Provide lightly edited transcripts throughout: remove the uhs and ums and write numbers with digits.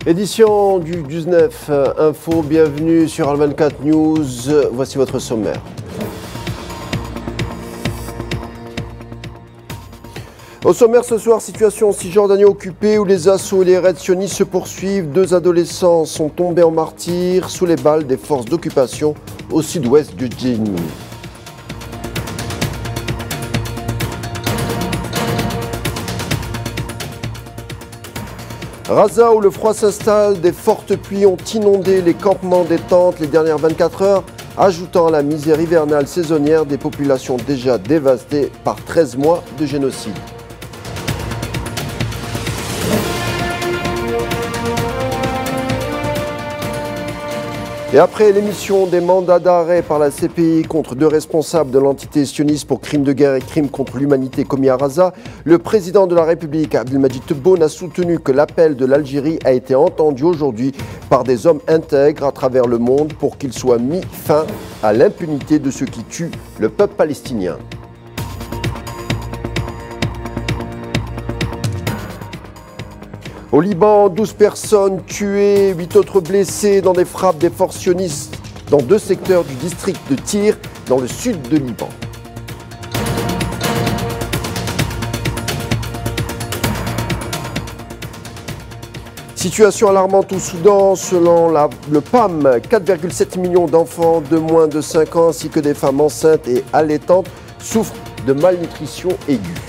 Édition du 19 Info, bienvenue sur Al24 News, voici votre sommaire. Au sommaire ce soir, situation en Cisjordanie occupée où les assauts et les raids sionistes se poursuivent. 2 adolescents sont tombés en martyrs sous les balles des forces d'occupation au sud-ouest du Jenin. Raza, où le froid s'installe, des fortes pluies ont inondé les campements des tentes les dernières 24 heures, ajoutant à la misère hivernale saisonnière des populations déjà dévastées par 13 mois de génocide. Et après l'émission des mandats d'arrêt par la CPI contre 2 responsables de l'entité sioniste pour crimes de guerre et crimes contre l'humanité commis à Raza, le président de la République, Abdelmadjid Tebboune, a soutenu que l'appel de l'Algérie a été entendu aujourd'hui par des hommes intègres à travers le monde pour qu'il soit mis fin à l'impunité de ceux qui tuent le peuple palestinien. Au Liban, 12 personnes tuées, 8 autres blessées dans des frappes des forces sionistes dans 2 secteurs du district de Tyr, dans le sud de Liban. Situation alarmante au Soudan, selon le PAM, 4,7 millions d'enfants de moins de 5 ans ainsi que des femmes enceintes et allaitantes souffrent de malnutrition aiguë.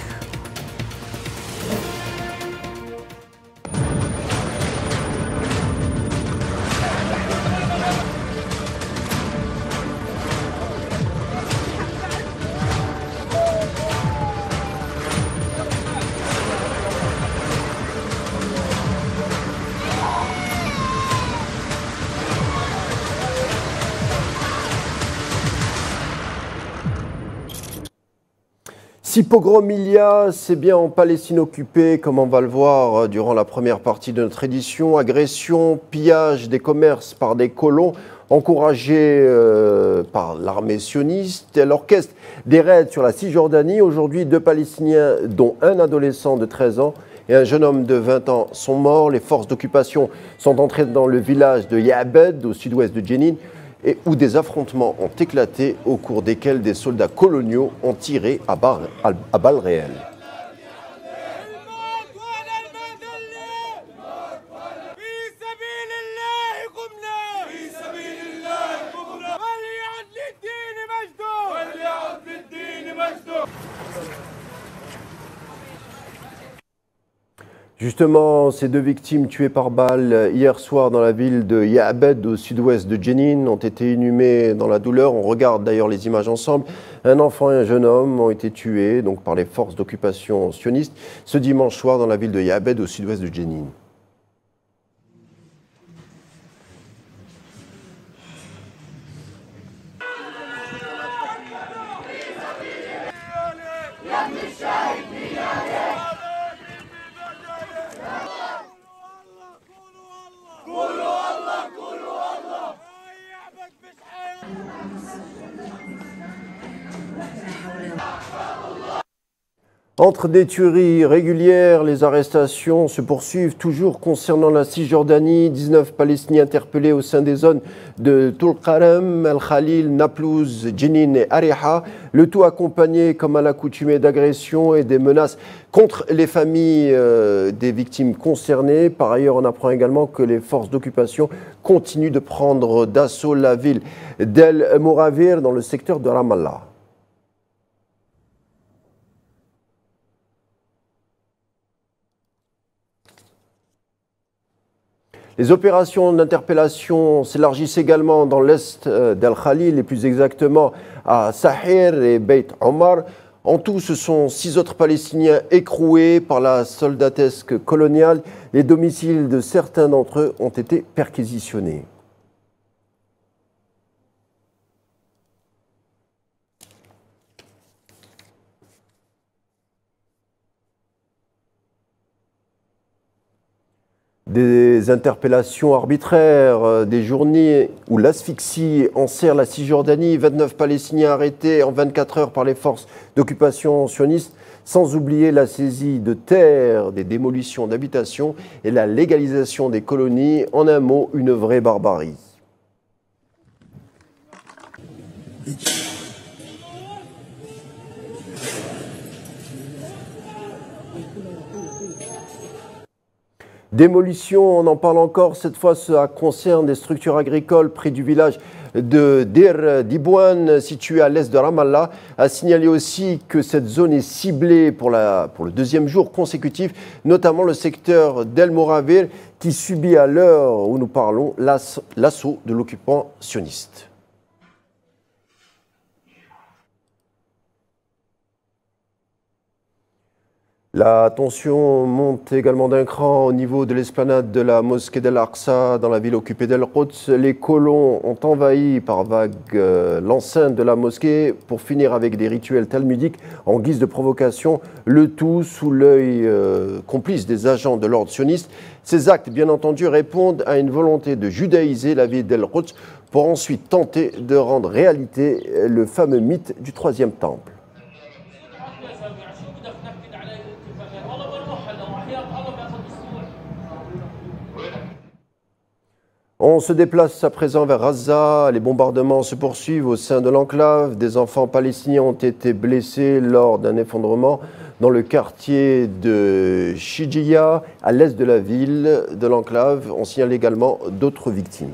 Si pogrom il y a, c'est bien en Palestine occupée, comme on va le voir durant la première partie de notre édition. Agression, pillage des commerces par des colons, encouragés par l'armée sioniste. Et l'orchestre des raids sur la Cisjordanie. Aujourd'hui, 2 Palestiniens, dont un adolescent de 13 ans et un jeune homme de 20 ans, sont morts. Les forces d'occupation sont entrées dans le village de Ya'abed, au sud-ouest de Jenin, et où des affrontements ont éclaté au cours desquels des soldats coloniaux ont tiré à balles réelles. Justement, ces 2 victimes tuées par balle hier soir dans la ville de Ya'abed, au sud-ouest de Jenin, ont été inhumées dans la douleur. On regarde d'ailleurs les images ensemble. Un enfant et un jeune homme ont été tués par les forces d'occupation sionistes ce dimanche soir dans la ville de Ya'abed, au sud-ouest de Jenin. Entre des tueries régulières, les arrestations se poursuivent toujours concernant la Cisjordanie. 19 Palestiniens interpellés au sein des zones de Tulkarem, Al-Khalil, Naplouse, Jenin et Ariha. Le tout accompagné, comme à l'accoutumée, d'agressions et des menaces contre les familles des victimes concernées. Par ailleurs, on apprend également que les forces d'occupation continuent de prendre d'assaut la ville d'El Mouravir dans le secteur de Ramallah. Les opérations d'interpellation s'élargissent également dans l'est d'Al-Khalil et plus exactement à Sahir et Beit Omar. En tout, ce sont 6 autres Palestiniens écroués par la soldatesque coloniale. Les domiciles de certains d'entre eux ont été perquisitionnés. Des interpellations arbitraires, des journées où l'asphyxie enserre la Cisjordanie, 29 Palestiniens arrêtés en 24 heures par les forces d'occupation sionistes. Sans oublier la saisie de terres, des démolitions d'habitations et la légalisation des colonies. En un mot, une vraie barbarie. Démolition, on en parle encore, cette fois ça concerne des structures agricoles près du village de Deir Dibouane, situé à l'est de Ramallah. A signalé aussi que cette zone est ciblée pour le deuxième jour consécutif, notamment le secteur d'El Moravir, qui subit à l'heure où nous parlons l'assaut de l'occupant sioniste. La tension monte également d'un cran au niveau de l'esplanade de la mosquée d'Al-Aqsa dans la ville occupée d'Al-Quds. Les colons ont envahi par vagues l'enceinte de la mosquée pour finir avec des rituels talmudiques en guise de provocation, le tout sous l'œil complice des agents de l'ordre sioniste. Ces actes, bien entendu, répondent à une volonté de judaïser la ville d'Al-Quds pour ensuite tenter de rendre réalité le fameux mythe du troisième temple. On se déplace à présent vers Gaza. Les bombardements se poursuivent au sein de l'enclave. Des enfants palestiniens ont été blessés lors d'un effondrement dans le quartier de Shijia, à l'est de la ville de l'enclave. On signale également d'autres victimes.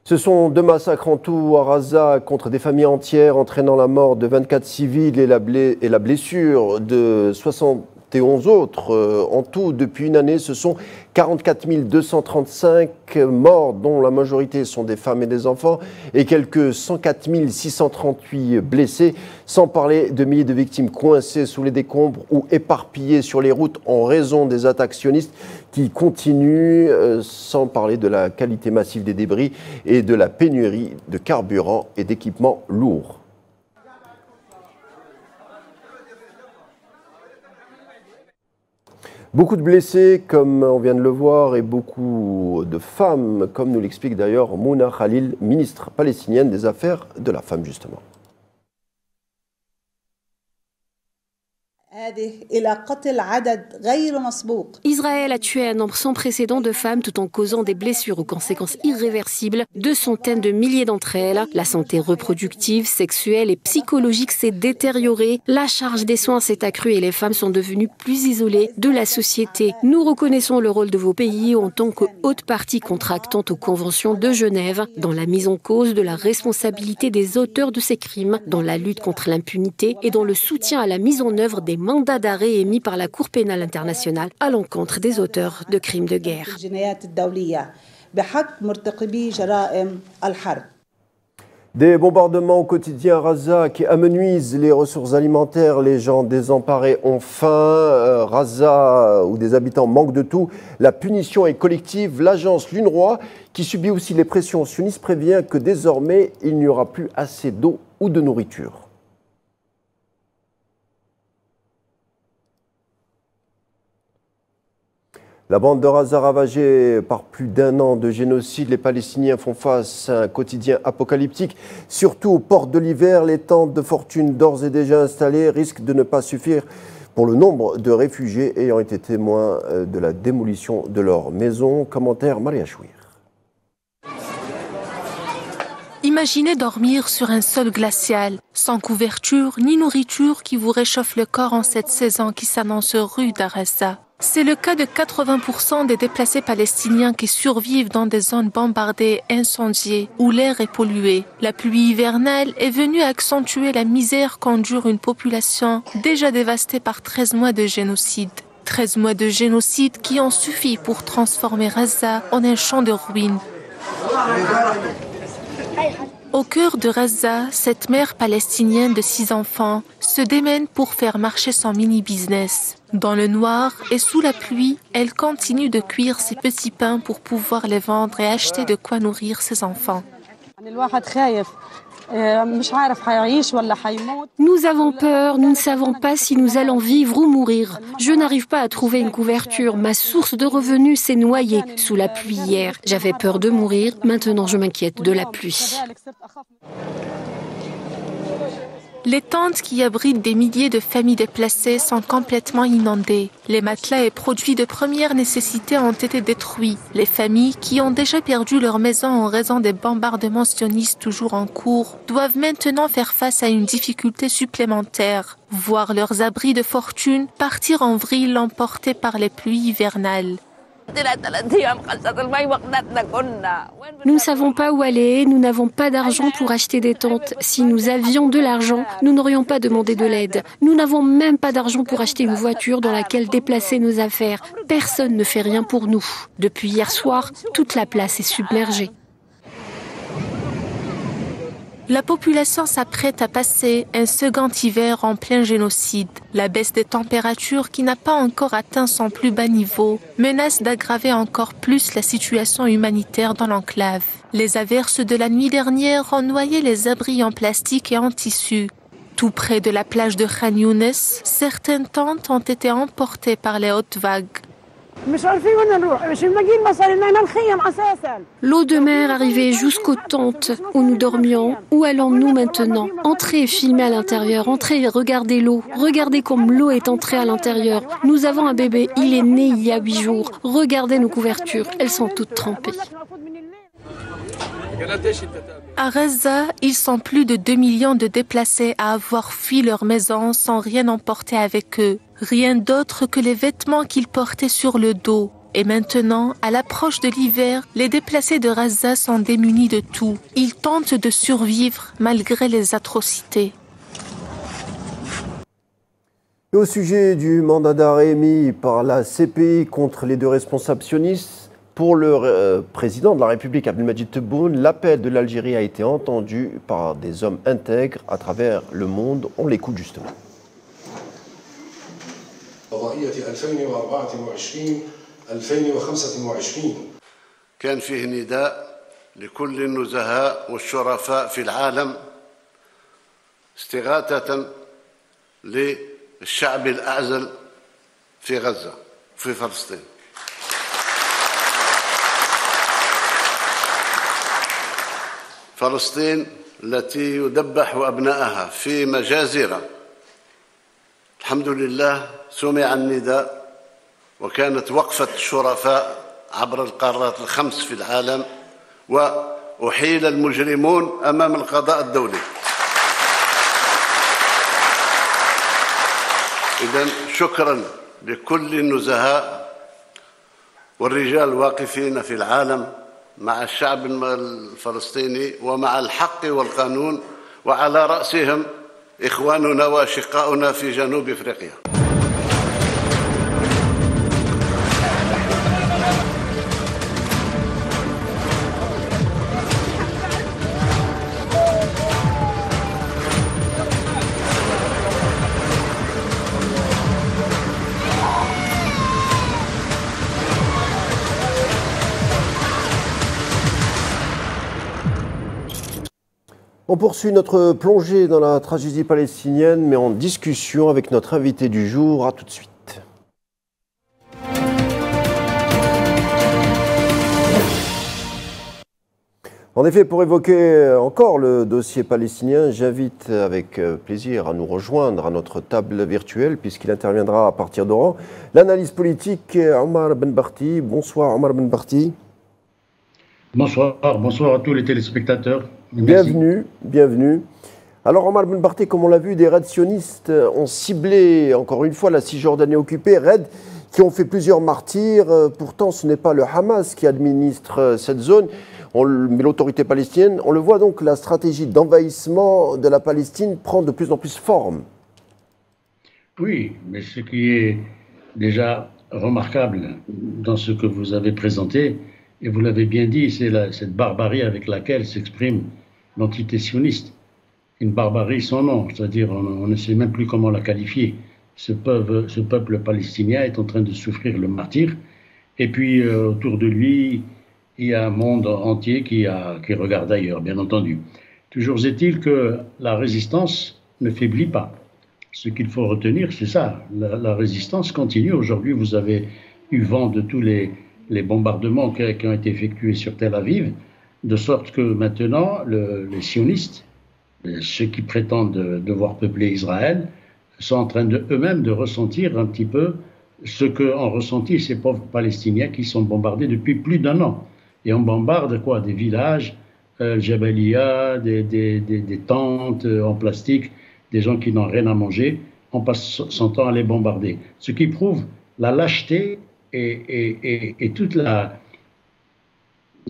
Ce sont 2 massacres en tout à Gaza contre des familles entières, entraînant la mort de 24 civils et la blessure de 71 autres. En tout, depuis une année, ce sont 44 235 morts, dont la majorité sont des femmes et des enfants, et quelques 104 638 blessés, sans parler de milliers de victimes coincées sous les décombres ou éparpillées sur les routes en raison des attaques sionistes qui continuent, sans parler de la qualité massive des débris et de la pénurie de carburant et d'équipements lourds. Beaucoup de blessés, comme on vient de le voir, et beaucoup de femmes, comme nous l'explique d'ailleurs Mouna Khalil, ministre palestinienne des Affaires de la femme, justement. Israël a tué un nombre sans précédent de femmes tout en causant des blessures aux conséquences irréversibles. 2 centaines de milliers d'entre elles. La santé reproductive, sexuelle et psychologique s'est détériorée. La charge des soins s'est accrue et les femmes sont devenues plus isolées de la société. Nous reconnaissons le rôle de vos pays en tant que haute partie contractante aux conventions de Genève dans la mise en cause de la responsabilité des auteurs de ces crimes, dans la lutte contre l'impunité et dans le soutien à la mise en œuvre des mandat d'arrêt émis par la Cour pénale internationale à l'encontre des auteurs de crimes de guerre. Des bombardements au quotidien à Gaza qui amenuisent les ressources alimentaires. Les gens désemparés ont faim. Gaza, où des habitants manquent de tout. La punition est collective. L'agence l'UNRWA, qui subit aussi les pressions sionistes, prévient que désormais, il n'y aura plus assez d'eau ou de nourriture. La bande de Gaza ravagée par plus d'1 an de génocide, les Palestiniens font face à un quotidien apocalyptique. Surtout aux portes de l'hiver, les tentes de fortune d'ores et déjà installées risquent de ne pas suffire pour le nombre de réfugiés ayant été témoins de la démolition de leur maison. Commentaire Maria Chouir. Imaginez dormir sur un sol glacial, sans couverture ni nourriture qui vous réchauffe le corps en cette saison qui s'annonce rude à Gaza. C'est le cas de 80% des déplacés palestiniens qui survivent dans des zones bombardées, incendiées, où l'air est pollué. La pluie hivernale est venue accentuer la misère qu'endure une population déjà dévastée par 13 mois de génocide. 13 mois de génocide qui ont suffi pour transformer Gaza en un champ de ruines. Au cœur de Gaza, cette mère palestinienne de 6 enfants se démène pour faire marcher son mini-business. Dans le noir et sous la pluie, elle continue de cuire ses petits pains pour pouvoir les vendre et acheter de quoi nourrir ses enfants. Nous avons peur, nous ne savons pas si nous allons vivre ou mourir. Je n'arrive pas à trouver une couverture. Ma source de revenus s'est noyée sous la pluie hier. J'avais peur de mourir, maintenant je m'inquiète de la pluie. Les tentes qui abritent des milliers de familles déplacées sont complètement inondées. Les matelas et produits de première nécessité ont été détruits. Les familles qui ont déjà perdu leur maison en raison des bombardements sionistes toujours en cours doivent maintenant faire face à une difficulté supplémentaire, voir leurs abris de fortune partir en vrille emportés par les pluies hivernales. Nous ne savons pas où aller, nous n'avons pas d'argent pour acheter des tentes. Si nous avions de l'argent, nous n'aurions pas demandé de l'aide. Nous n'avons même pas d'argent pour acheter une voiture dans laquelle déplacer nos affaires. Personne ne fait rien pour nous. Depuis hier soir, toute la place est submergée. La population s'apprête à passer un second hiver en plein génocide. La baisse des températures, qui n'a pas encore atteint son plus bas niveau, menace d'aggraver encore plus la situation humanitaire dans l'enclave. Les averses de la nuit dernière ont noyé les abris en plastique et en tissu. Tout près de la plage de Khan Younes, certaines tentes ont été emportées par les hautes vagues. L'eau de mer arrivait jusqu'aux tentes où nous dormions. Où allons-nous maintenant? Entrez et filmez à l'intérieur. Entrez et regardez l'eau. Regardez comme l'eau est entrée à l'intérieur. Nous avons un bébé. Il est né il y a 8 jours. Regardez nos couvertures. Elles sont toutes trempées. À Gaza, ils sont plus de 2 millions de déplacés à avoir fui leur maison sans rien emporter avec eux. Rien d'autre que les vêtements qu'ils portaient sur le dos. Et maintenant, à l'approche de l'hiver, les déplacés de Gaza sont démunis de tout. Ils tentent de survivre malgré les atrocités. Et au sujet du mandat d'arrêt émis par la CPI contre les deux responsables sionistes, pour le président de la République, Abdelmadjid Tebboune, l'appel de l'Algérie a été entendu par des hommes intègres à travers le monde. On l'écoute justement. كان فيه نداء لكل النزهاء والشرفاء في العالم استغاثة للشعب الأعزل في غزة في فلسطين. فلسطين التي يذبح أبنائها في مجازر. الحمد لله سمع النداء وكانت وقفة الشرفاء عبر القارات الخمس في العالم وأحيل المجرمون أمام القضاء الدولي. إذن شكرا لكل النزهاء والرجال الواقفين في العالم مع الشعب الفلسطيني ومع الحق والقانون وعلى رأسهم إخواننا وأشقاؤنا في جنوب أفريقيا. On poursuit notre plongée dans la tragédie palestinienne, mais en discussion avec notre invité du jour. À tout de suite. En effet, pour évoquer encore le dossier palestinien, j'invite avec plaisir à nous rejoindre à notre table virtuelle, puisqu'il interviendra à partir d'Oran, l'analyse politique Omar Benbarti. Bonsoir Omar Benbarti. Bonsoir à tous les téléspectateurs. Bienvenue. Alors Omar Benbarti, comme on l'a vu, des raids sionistes ont ciblé encore une fois la Cisjordanie occupée, raids qui ont fait plusieurs martyrs. Pourtant, ce n'est pas le Hamas qui administre cette zone, mais l'autorité palestinienne. On le voit donc, la stratégie d'envahissement de la Palestine prend de plus en plus forme. Oui, mais ce qui est déjà remarquable dans ce que vous avez présenté, et vous l'avez bien dit, c'est cette barbarie avec laquelle s'exprime l'entité sioniste. Une barbarie sans nom, c'est-à-dire on ne sait même plus comment la qualifier. Ce peuple palestinien est en train de souffrir le martyre, et puis autour de lui, il y a un monde entier qui regarde ailleurs, bien entendu. Toujours est-il que la résistance ne faiblit pas. Ce qu'il faut retenir, c'est ça. La résistance continue. Aujourd'hui, vous avez eu vent de tous les bombardements qui ont été effectués sur Tel Aviv, de sorte que maintenant, les sionistes, ceux qui prétendent devoir peupler Israël, sont en train eux-mêmes de ressentir un petit peu ce qu'ont ressenti ces pauvres Palestiniens qui sont bombardés depuis plus d'1 an. Et on bombarde quoi? Des villages, Jabalia, des tentes en plastique, des gens qui n'ont rien à manger. On passe son temps à les bombarder. Ce qui prouve la lâcheté et toute la...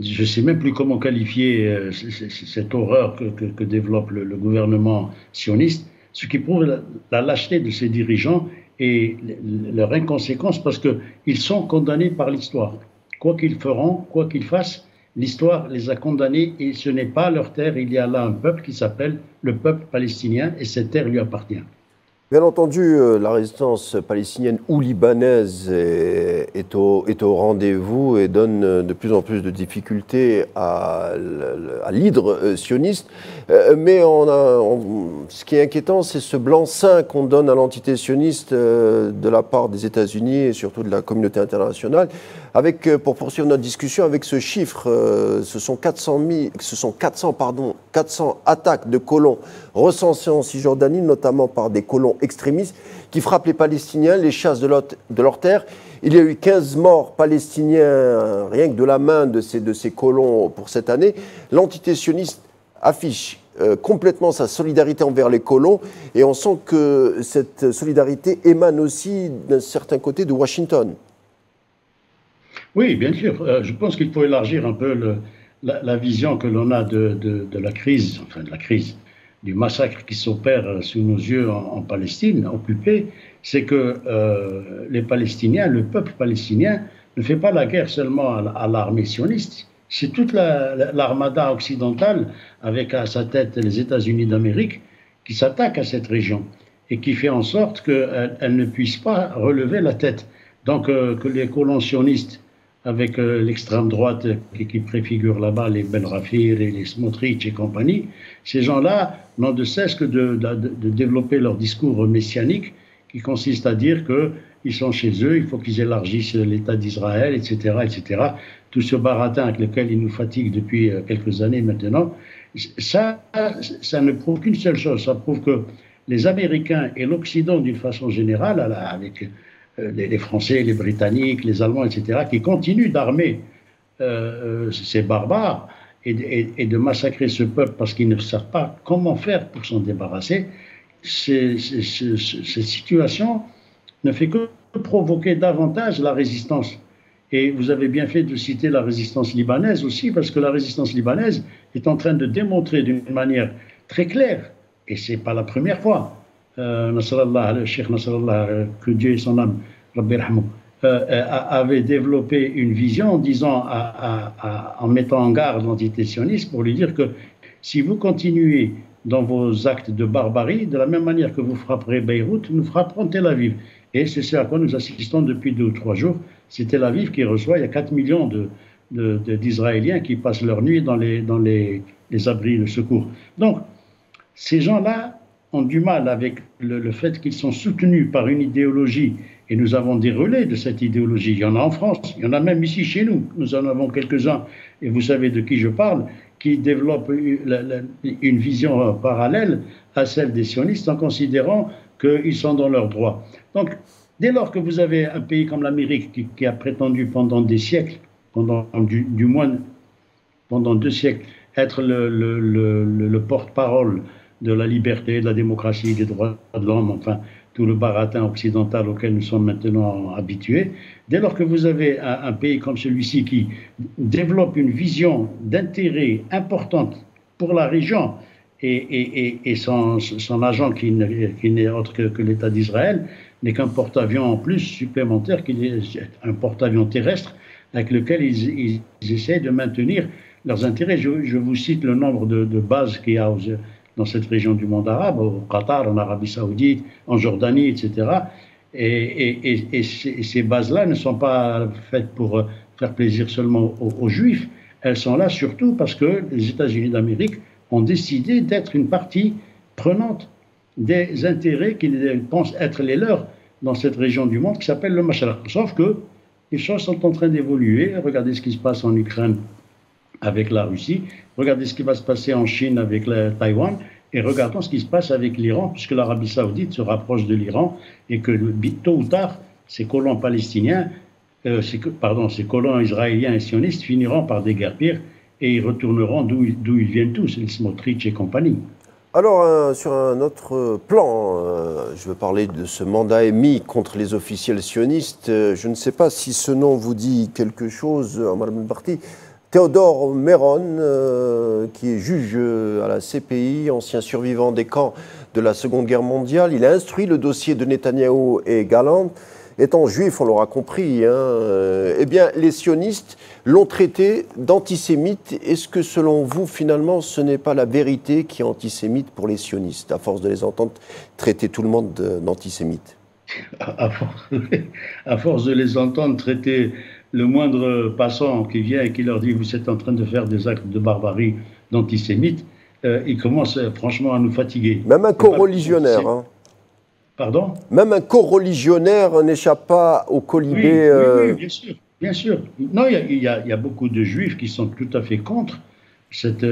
Je ne sais même plus comment qualifier cette horreur que développe le gouvernement sioniste, ce qui prouve la lâcheté de ces dirigeants et leur inconséquence parce qu'ils sont condamnés par l'histoire. Quoi qu'ils feront, quoi qu'ils fassent, l'histoire les a condamnés et ce n'est pas leur terre. Il y a là un peuple qui s'appelle le peuple palestinien et cette terre lui appartient. Bien entendu, la résistance palestinienne ou libanaise est au rendez-vous et donne de plus en plus de difficultés à l'hydre sioniste. Mais ce qui est inquiétant, c'est ce blanc-seing qu'on donne à l'entité sioniste de la part des États-Unis et surtout de la communauté internationale. Pour poursuivre notre discussion avec ce chiffre, ce sont 400 attaques de colons recensées en Cisjordanie, notamment par des colons extrémistes qui frappent les Palestiniens, les chassent de leur terre. Il y a eu 15 morts palestiniens rien que de la main de ces colons pour cette année. L'entité sioniste affiche complètement sa solidarité envers les colons et on sent que cette solidarité émane aussi d'un certain côté de Washington. Oui, bien sûr. Je pense qu'il faut élargir un peu la vision que l'on a de la crise, du massacre qui s'opère sous nos yeux en Palestine, occupée. C'est que les Palestiniens, le peuple palestinien, ne fait pas la guerre seulement à l'armée sioniste. C'est toute l'armada occidentale, avec à sa tête les États-Unis d'Amérique, qui s'attaque à cette région et qui fait en sorte qu'elle ne puisse pas relever la tête. Donc que les colons sionistes, avec l'extrême droite qui préfigure là-bas les Ben Rafir et les Smotrich et compagnie, ces gens-là n'ont de cesse que de développer leur discours messianique qui consiste à dire qu'ils sont chez eux, il faut qu'ils élargissent l'État d'Israël, etc., etc. Tout ce baratin avec lequel ils nous fatiguent depuis quelques années maintenant, ça ne prouve qu'une seule chose, ça prouve que les Américains et l'Occident d'une façon générale, avec les Français, les Britanniques, les Allemands, etc., qui continuent d'armer ces barbares et de massacrer ce peuple parce qu'ils ne savent pas comment faire pour s'en débarrasser, cette situation ne fait que provoquer davantage la résistance. Et vous avez bien fait de citer la résistance libanaise aussi, parce que la résistance libanaise est en train de démontrer d'une manière très claire, et ce n'est pas la première fois, Nasrallah, le Cheikh Nasrallah, que Dieu ait son âme, Rabbi Rahmou, avait développé une vision en disant, en mettant en garde l'entité sioniste pour lui dire que si vous continuez dans vos actes de barbarie, de la même manière que vous frapperez Beyrouth, nous frapperons Tel Aviv. Et c'est ce à quoi nous assistons depuis 2 ou 3 jours. C'est Tel Aviv qui reçoit, il y a 4 millions d'Israéliens qui passent leur nuit dans les abris de secours. Donc, ces gens-là ont du mal avec le fait qu'ils sont soutenus par une idéologie, et nous avons des relais de cette idéologie. Il y en a en France, il y en a même ici chez nous. Nous en avons quelques-uns, et vous savez de qui je parle, qui développent une vision parallèle à celle des sionistes en considérant qu'ils sont dans leurs droits. Donc, dès lors que vous avez un pays comme l'Amérique qui a prétendu pendant des siècles, du moins pendant 2 siècles, être le porte-parole de la liberté, de la démocratie, des droits de l'homme, enfin, tout le baratin occidental auquel nous sommes maintenant habitués, dès lors que vous avez un pays comme celui-ci qui développe une vision d'intérêt importante pour la région et son agent qui n'est autre que l'État d'Israël n'est qu'un porte-avions en plus supplémentaire, qui est un porte-avions terrestre avec lequel ils essaient de maintenir leurs intérêts. Je vous cite le nombre de bases qu'il y a dans cette région du monde arabe, au Qatar, en Arabie Saoudite, en Jordanie, etc. Et ces bases-là ne sont pas faites pour faire plaisir seulement aux Juifs. Elles sont là surtout parce que les États-Unis d'Amérique ont décidé d'être une partie prenante des intérêts qu'ils pensent être les leurs dans cette région du monde qui s'appelle le Mashraq. Sauf que les choses sont en train d'évoluer. Regardez ce qui se passe en Ukraine avec la Russie, regardez ce qui va se passer en Chine avec Taïwan, et regardons ce qui se passe avec l'Iran, puisque l'Arabie Saoudite se rapproche de l'Iran, et que tôt ou tard, ces colons palestiniens, ces colons israéliens et sionistes finiront par déguerpir, et ils retourneront d'où ils viennent tous, les Smotrich et compagnie. Alors, sur un autre plan, je veux parler de ce mandat émis contre les officiels sionistes. Je ne sais pas si ce nom vous dit quelque chose, Omar Ben Barty. Théodore Meron, qui est juge à la CPI, ancien survivant des camps de la Seconde Guerre mondiale, il a instruit le dossier de Netanyahou et Galland. Étant juif, on l'aura compris, eh bien, les sionistes l'ont traité d'antisémite. Est-ce que, selon vous, finalement, ce n'est pas la vérité qui est antisémite pour les sionistes, à force de les entendre traiter tout le monde d'antisémite? À force de les entendre traiter le moindre passant qui vient et qui leur dit « vous êtes en train de faire des actes de barbarie d'antisémites », ils commencent franchement à nous fatiguer. Même un co-religionnaire. Pardon? Même un co-religionnaire n'échappe pas au colibé. Oui, bien sûr, bien sûr. Non, il y a beaucoup de juifs qui sont tout à fait contre cette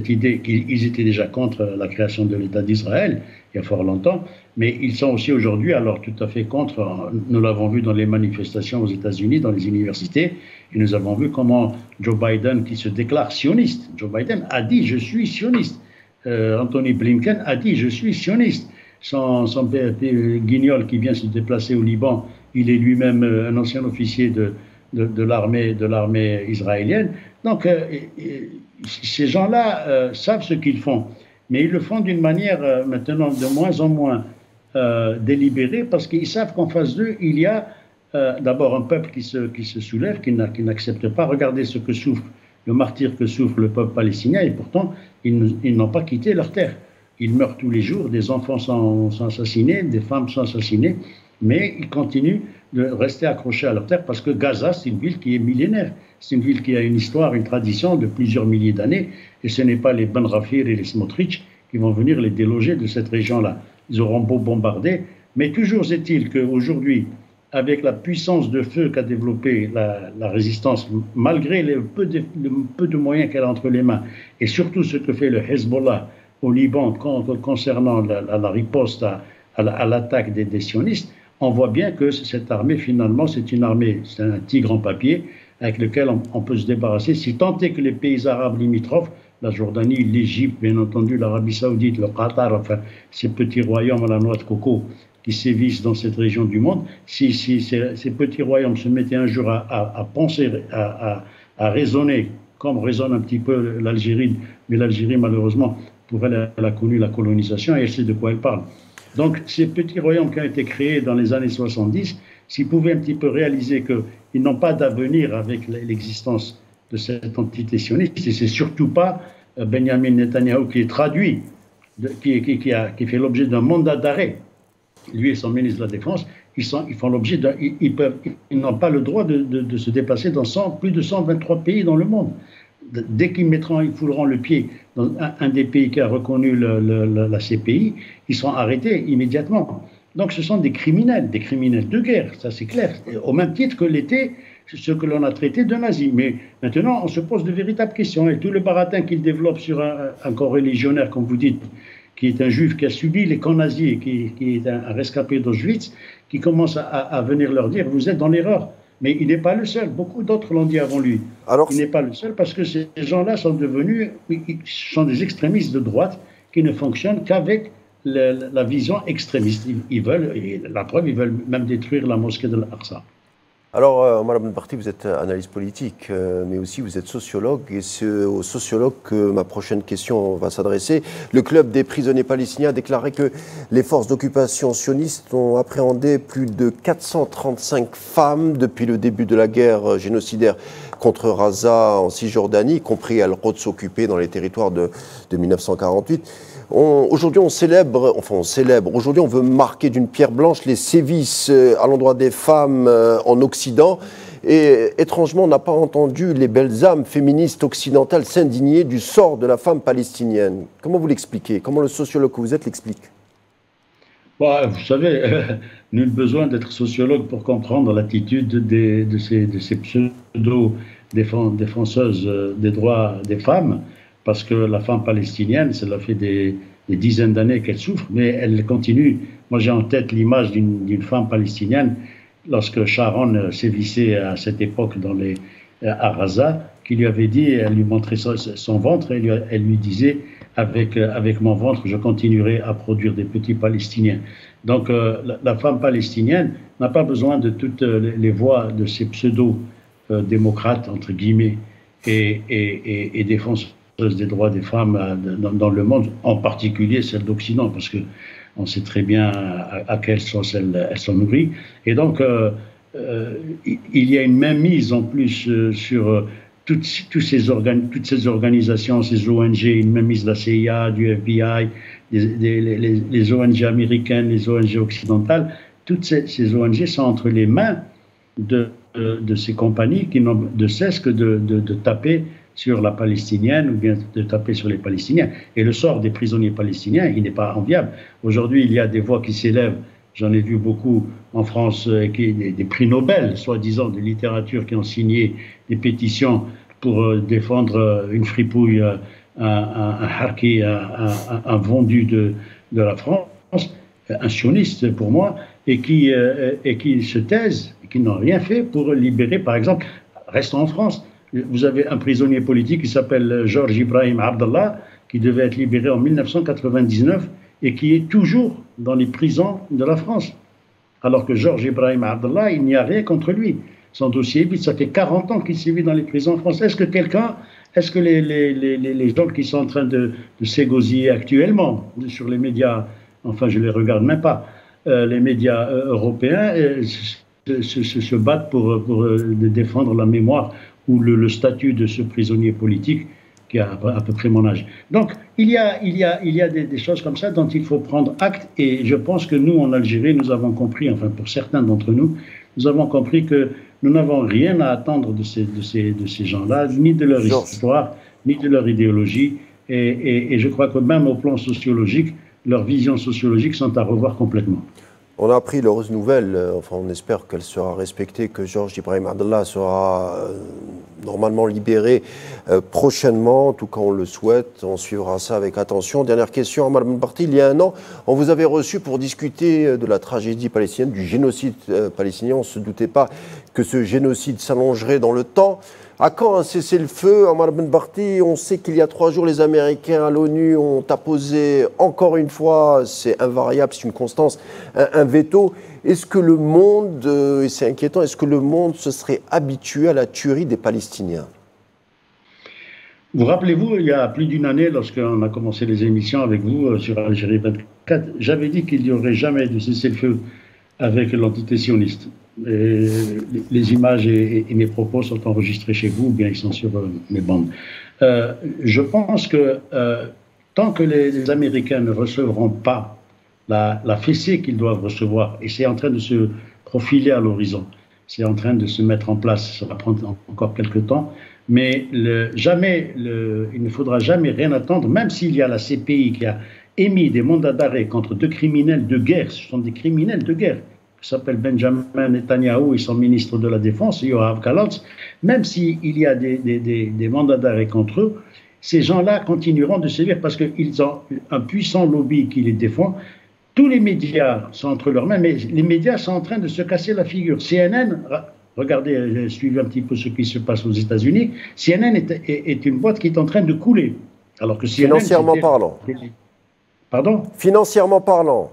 idée. Ils étaient déjà contre la création de l'État d'Israël il y a fort longtemps, mais ils sont aussi aujourd'hui alors tout à fait contre. Nous l'avons vu dans les manifestations aux États-Unis, dans les universités, et nous avons vu comment Joe Biden, qui se déclare sioniste, Joe Biden a dit « je suis sioniste ». Anthony Blinken a dit « je suis sioniste ». Son guignol qui vient se déplacer au Liban, il est lui-même un ancien officier de l'armée israélienne. Donc, ces gens-là savent ce qu'ils font, mais ils le font d'une manière maintenant de moins en moins délibérée, parce qu'ils savent qu'en face d'eux, il y a d'abord un peuple qui se soulève, qui n'accepte pas. Regardez ce que souffre, le martyre que souffre le peuple palestinien, et pourtant, ils n'ont pas quitté leur terre. Ils meurent tous les jours, des enfants sont assassinés, des femmes sont assassinées, mais ils continuent de rester accrochés à leur terre parce que Gaza, c'est une ville qui est millénaire. C'est une ville qui a une histoire, une tradition de plusieurs milliers d'années, et ce n'est pas les Ben Rafir et les Smotrich qui vont venir les déloger de cette région-là. Ils auront beau bombarder, mais toujours est-il qu'aujourd'hui, avec la puissance de feu qu'a développée la résistance, malgré le peu de moyens qu'elle a entre les mains, et surtout ce que fait le Hezbollah au Liban concernant la riposte à l'attaque des sionistes, on voit bien que cette armée, finalement, c'est une armée, c'est un tigre en papier avec lequel on peut se débarrasser, si tant est que les pays arabes limitrophes, la Jordanie, l'Égypte, bien entendu, l'Arabie Saoudite, le Qatar, enfin, ces petits royaumes à la noix de coco qui sévissent dans cette région du monde, si ces petits royaumes se mettaient un jour à penser, à raisonner, comme raisonne un petit peu l'Algérie, mais l'Algérie, malheureusement, pour elle, elle a connu la colonisation et elle sait de quoi elle parle. Donc, ces petits royaumes qui ont été créés dans les années 70, s'ils pouvaient un petit peu réaliser qu'ils n'ont pas d'avenir avec l'existence de cette entité sioniste, et c'est surtout pas Benjamin Netanyahou qui est traduit, qui fait l'objet d'un mandat d'arrêt, lui et son ministre de la Défense, ils font l'objet ils n'ont pas le droit de se déplacer dans plus de 123 pays dans le monde. Dès qu'ils fouleront le pied dans un des pays qui a reconnu la CPI, ils seront arrêtés immédiatement. Donc ce sont des criminels de guerre, ça c'est clair, au même titre que l'était ce que l'on a traité de nazis. Mais maintenant, on se pose de véritables questions, et tout le baratin qu'ils développent sur un corps religionnaire, comme vous dites, qui est un juif qui a subi les camps nazis, et qui est un rescapé d'Auschwitz, qui commence à venir leur dire « vous êtes dans l'erreur ». Mais il n'est pas le seul, beaucoup d'autres l'ont dit avant lui. Il n'est pas le seul parce que ces gens-là sont des extrémistes de droite qui ne fonctionnent qu'avec la vision extrémiste. Ils veulent, et la preuve, ils veulent même détruire la mosquée de l'Aqsa. Alors, Omar Ben Barty, vous êtes analyste politique, mais aussi vous êtes sociologue, et c'est aux sociologues que ma prochaine question va s'adresser. Le club des prisonniers palestiniens a déclaré que les forces d'occupation sionistes ont appréhendé plus de 435 femmes depuis le début de la guerre génocidaire contre Gaza en Cisjordanie, y compris Al-Quds occupée dans les territoires de 1948. Aujourd'hui, aujourd'hui, on veut marquer d'une pierre blanche les sévices à l'endroit des femmes en Occident. Et étrangement, on n'a pas entendu les belles âmes féministes occidentales s'indigner du sort de la femme palestinienne. Comment vous l'expliquez? Comment le sociologue que vous êtes l'explique? Bah, vous savez, nul besoin d'être sociologue pour comprendre l'attitude de ces pseudo-défenseuses des droits des femmes, parce que la femme palestinienne, cela fait des dizaines d'années qu'elle souffre, mais elle continue. Moi, j'ai en tête l'image d'une femme palestinienne, lorsque Sharon sévissait à cette époque à Gaza, qui lui avait dit, elle lui montrait son ventre, et elle lui disait, avec mon ventre, je continuerai à produire des petits Palestiniens. Donc, la femme palestinienne n'a pas besoin de toutes les voix de ces pseudo-démocrates, entre guillemets, et défenseuses des droits des femmes dans le monde, en particulier celle d'Occident, parce qu'on sait très bien à quelle sauce elle s'en nourrit. Et donc, il y a une mainmise en plus sur toutes ces organisations, ces ONG, une mainmise de la CIA, du FBI, les ONG américaines, les ONG occidentales. Toutes ces ONG sont entre les mains de ces compagnies qui n'ont de cesse que de taper sur la palestinienne ou bien de taper sur les Palestiniens. Et le sort des prisonniers palestiniens, il n'est pas enviable. Aujourd'hui, il y a des voix qui s'élèvent, j'en ai vu beaucoup en France, des prix Nobel, soi-disant, de littérature, qui ont signé des pétitions pour défendre une fripouille, un harki, un vendu de la France, un sioniste pour moi, et qui se taisent, et qui n'ont rien fait pour libérer, par exemple, restons en France. Vous avez un prisonnier politique qui s'appelle Georges Ibrahim Abdallah, qui devait être libéré en 1999 et qui est toujours dans les prisons de la France. Alors que Georges Ibrahim Abdallah, il n'y a rien contre lui. Son dossier est vide, ça fait 40 ans qu'il sévit dans les prisons françaises. Est-ce que les gens qui sont en train de s'égosiller actuellement sur les médias, enfin je ne les regarde même pas, les médias européens se battent pour défendre la mémoire ou le statut de ce prisonnier politique qui a à peu près mon âge. Donc, il y a des choses comme ça dont il faut prendre acte, et je pense que nous, en Algérie, nous avons compris, enfin pour certains d'entre nous, nous avons compris que nous n'avons rien à attendre de ces gens-là, ni de leur histoire, ni de leur idéologie, et je crois que même au plan sociologique, leurs visions sociologiques sont à revoir complètement. On a appris l'heureuse nouvelle, enfin on espère qu'elle sera respectée, que Georges Ibrahim Abdallah sera normalement libéré prochainement, tout quand on le souhaite. On suivra ça avec attention. Dernière question, Omar Ben Barty, il y a un an, on vous avait reçu pour discuter de la tragédie palestinienne, du génocide palestinien. On ne se doutait pas que ce génocide s'allongerait dans le temps. À quand un cessez-le-feu, Omar Ben Barty? On sait qu'il y a 3 jours, les Américains à l'ONU ont apposé encore une fois, c'est invariable, c'est une constance, un veto. Est-ce que le monde, et c'est inquiétant, est-ce que le monde se serait habitué à la tuerie des Palestiniens? Vous rappelez-vous, il y a plus d'une année, lorsqu'on a commencé les émissions avec vous sur Algérie 24, j'avais dit qu'il n'y aurait jamais de cessez-le-feu avec l'entité sioniste. Et les images et mes propos sont enregistrés chez vous, ou bien ils sont sur mes bandes. Je pense que tant que les Américains ne recevront pas la fessée qu'ils doivent recevoir, et c'est en train de se profiler à l'horizon, c'est en train de se mettre en place, ça va prendre encore quelques temps, mais il ne faudra jamais rien attendre, même s'il y a la CPI qui a émis des mandats d'arrêt contre 2 criminels de guerre, ce sont des criminels de guerre, qui s'appelle Benjamin Netanyahou et son ministre de la Défense, Yoav Galantz, même s'il y a des mandats d'arrêt contre eux, ces gens-là continueront de sévir parce qu'ils ont un puissant lobby qui les défend. Tous les médias sont entre leurs mains, mais les médias sont en train de se casser la figure. CNN, regardez, suivez un petit peu ce qui se passe aux États-Unis, CNN est une boîte qui est en train de couler. Alors que CNN, financièrement parlant. Pardon? Financièrement parlant.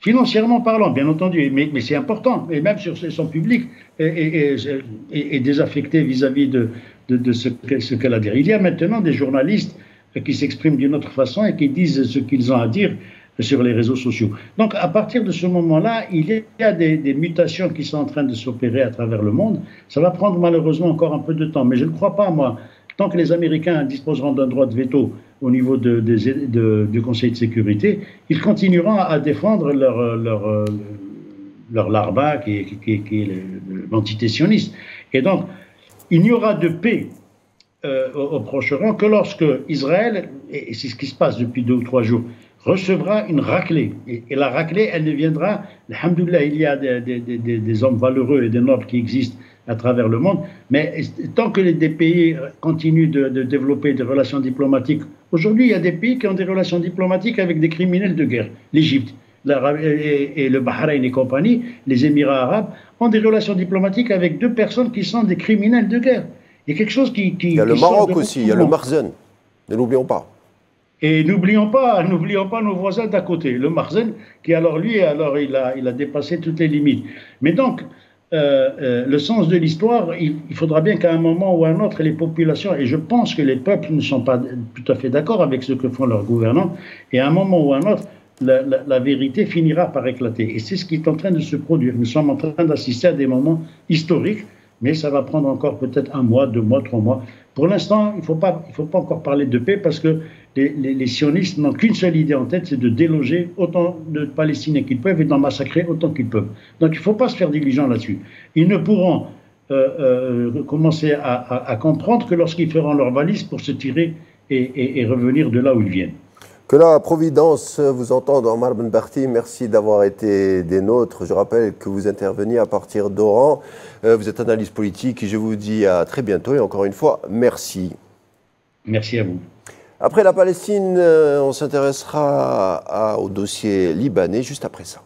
Financièrement parlant, bien entendu, mais c'est important, et même sur son public est désaffecté vis-à-vis de ce qu'elle a à dire. Il y a maintenant des journalistes qui s'expriment d'une autre façon et qui disent ce qu'ils ont à dire sur les réseaux sociaux. Donc, à partir de ce moment-là, il y a des mutations qui sont en train de s'opérer à travers le monde. Ça va prendre malheureusement encore un peu de temps, mais je ne crois pas, moi, tant que les Américains disposeront d'un droit de veto au niveau du Conseil de sécurité, ils continueront à défendre leur larva qui est l'entité sioniste. Et donc, il n'y aura de paix au Proche-Orient que lorsque Israël, et c'est ce qui se passe depuis 2 ou 3 jours, recevra une raclée. Et la raclée, elle ne viendra, alhamdoulilah, il y a des hommes valeureux et des nobles qui existent à travers le monde, mais tant que des pays continuent de développer des relations diplomatiques, aujourd'hui il y a des pays qui ont des relations diplomatiques avec des criminels de guerre. L'Égypte et le Bahreïn et compagnie, les Émirats arabes, ont des relations diplomatiques avec 2 personnes qui sont des criminels de guerre. Il y a quelque chose qui il y a le Maroc aussi, il y a le Marzen, ne l'oublions pas. Et n'oublions pas nos voisins d'à côté, le Marzen, qui alors lui, il a dépassé toutes les limites. Mais donc, le sens de l'histoire, il faudra bien qu'à un moment ou à un autre, les populations, et je pense que les peuples ne sont pas tout à fait d'accord avec ce que font leurs gouvernants, et à un moment ou à un autre, la vérité finira par éclater. Et c'est ce qui est en train de se produire. Nous sommes en train d'assister à des moments historiques, mais ça va prendre encore peut-être 1 mois, 2 mois, 3 mois. Pour l'instant, il ne faut pas encore parler de paix parce que les sionistes n'ont qu'une seule idée en tête, c'est de déloger autant de Palestiniens qu'ils peuvent et d'en massacrer autant qu'ils peuvent. Donc il ne faut pas se faire d'illusions là-dessus. Ils ne pourront commencer à comprendre que lorsqu'ils feront leur valise pour se tirer et revenir de là où ils viennent. Que la Providence vous entende, Omar Ben Barty. Merci d'avoir été des nôtres. Je rappelle que vous interveniez à partir d'Oran. Vous êtes analyste politique et je vous dis à très bientôt. Et encore une fois, merci. Merci à vous. Après la Palestine, on s'intéressera au dossier libanais juste après ça.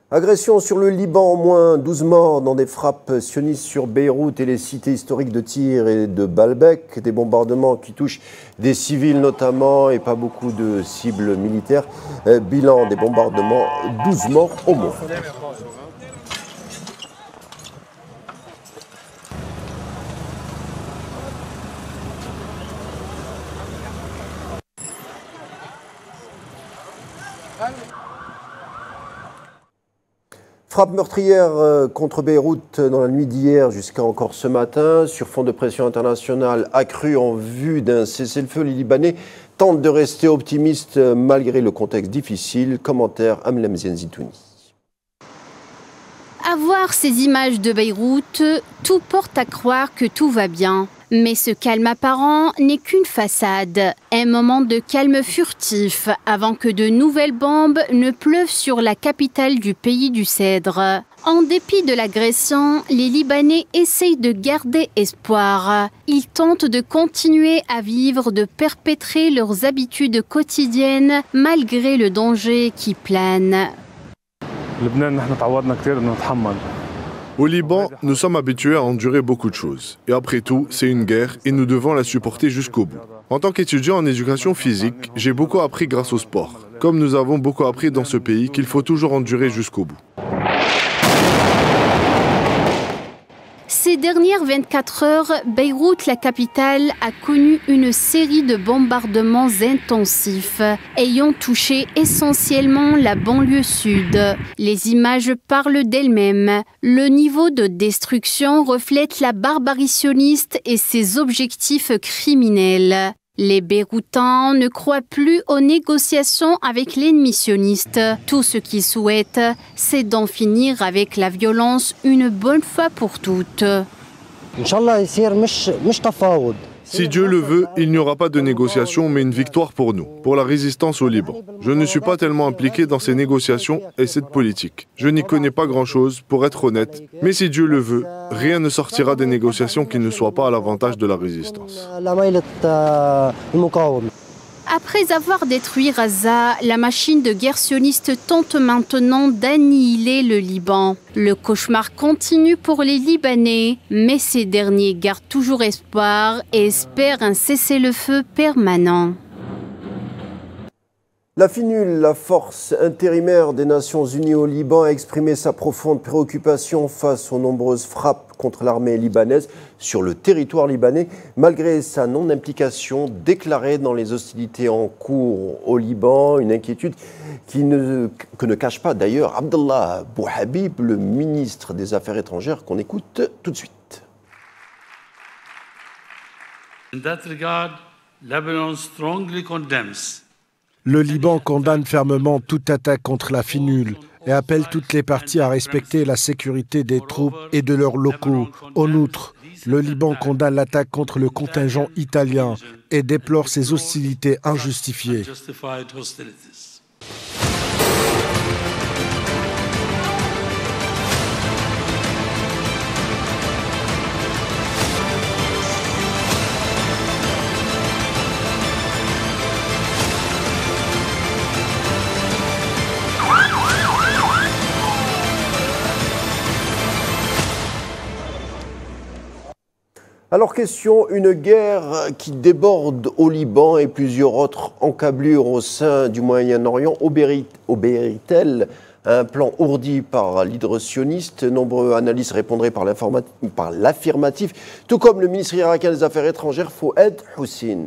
Agression sur le Liban, au moins 12 morts dans des frappes sionistes sur Beyrouth et les cités historiques de Tyr et de Baalbek. Des bombardements qui touchent des civils notamment et pas beaucoup de cibles militaires. Bilan des bombardements, 12 morts au moins. Frappe meurtrière contre Beyrouth dans la nuit d'hier jusqu'à encore ce matin. Sur fond de pression internationale accrue en vue d'un cessez-le-feu, les Libanais tentent de rester optimistes malgré le contexte difficile. Commentaire Amlem Zenzitouni. À voir ces images de Beyrouth, tout porte à croire que tout va bien. Mais ce calme apparent n'est qu'une façade, un moment de calme furtif avant que de nouvelles bombes ne pleuvent sur la capitale du pays du Cèdre. En dépit de l'agression, les Libanais essayent de garder espoir. Ils tentent de continuer à vivre, de perpétrer leurs habitudes quotidiennes malgré le danger qui plane. Au Liban, nous sommes habitués à endurer beaucoup de choses. Et après tout, c'est une guerre et nous devons la supporter jusqu'au bout. En tant qu'étudiant en éducation physique, j'ai beaucoup appris grâce au sport. Comme nous avons beaucoup appris dans ce pays qu'il faut toujours endurer jusqu'au bout. Ces dernières 24 heures, Beyrouth, la capitale, a connu une série de bombardements intensifs, ayant touché essentiellement la banlieue sud. Les images parlent d'elles-mêmes. Le niveau de destruction reflète la barbarie sioniste et ses objectifs criminels. Les Beyrouthans ne croient plus aux négociations avec l'ennemi sioniste. Tout ce qu'ils souhaitent, c'est d'en finir avec la violence une bonne fois pour toutes. Si Dieu le veut, il n'y aura pas de négociation, mais une victoire pour nous, pour la résistance au Liban. Je ne suis pas tellement impliqué dans ces négociations et cette politique. Je n'y connais pas grand-chose, pour être honnête, mais si Dieu le veut, rien ne sortira des négociations qui ne soient pas à l'avantage de la résistance. Après avoir détruit Gaza, la machine de guerre sioniste tente maintenant d'annihiler le Liban. Le cauchemar continue pour les Libanais, mais ces derniers gardent toujours espoir et espèrent un cessez-le-feu permanent. La FINUL, la force intérimaire des Nations Unies au Liban, a exprimé sa profonde préoccupation face aux nombreuses frappes contre l'armée libanaise sur le territoire libanais, malgré sa non-implication déclarée dans les hostilités en cours au Liban, une inquiétude que ne cache pas d'ailleurs Abdallah Bouhabib, le ministre des Affaires étrangères, qu'on écoute tout de suite. In that regard, Lebanon strongly condemns. Le Liban condamne fermement toute attaque contre la FINUL et appelle toutes les parties à respecter la sécurité des troupes et de leurs locaux. En outre, le Liban condamne l'attaque contre le contingent italien et déplore ces hostilités injustifiées. Alors question, une guerre qui déborde au Liban et plusieurs autres encablures au sein du Moyen-Orient obérit-elle à un plan ourdi par l'hydre sioniste? Nombreux analystes répondraient par l'affirmatif, tout comme le ministre irakien des Affaires étrangères Fouad Hussein.